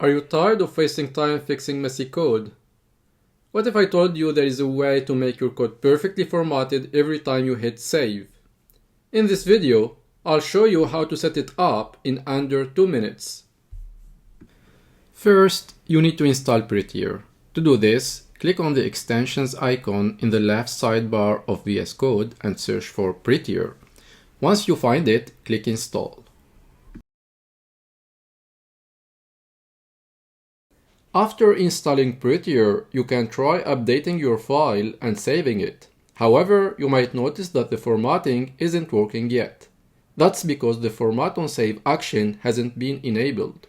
Are you tired of wasting time fixing messy code? What if I told you there is a way to make your code perfectly formatted every time you hit save? In this video, I'll show you how to set it up in under 2 minutes. First, you need to install Prettier. To do this, click on the extensions icon in the left sidebar of VS Code and search for Prettier. Once you find it, click Install. After installing Prettier, you can try updating your file and saving it. However, you might notice that the formatting isn't working yet. That's because the Format on Save action hasn't been enabled.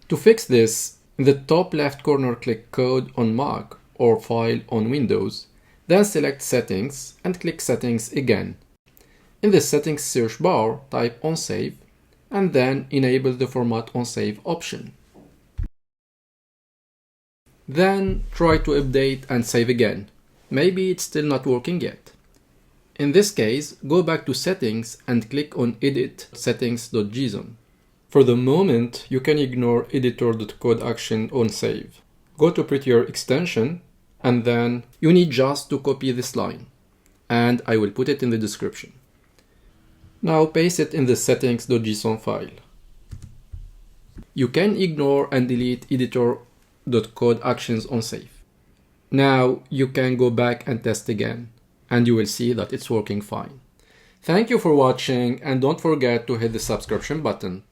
To fix this, in the top left corner click Code on Mac or File on Windows, then select Settings and click Settings again. In the Settings search bar, type On Save and then enable the Format on Save option. Then try to update and save again. Maybe it's still not working yet. In this case, go back to Settings and click on Edit settings.json. For the moment, you can ignore editor.code action on save. Go to Prettier extension and then you need just to copy this line. And I will put it in the description. Now paste it in the settings.json file. You can ignore and delete editor.code actions on save. Now you can go back and test again, and you will see that it's working fine. Thank you for watching, and don't forget to hit the subscription button.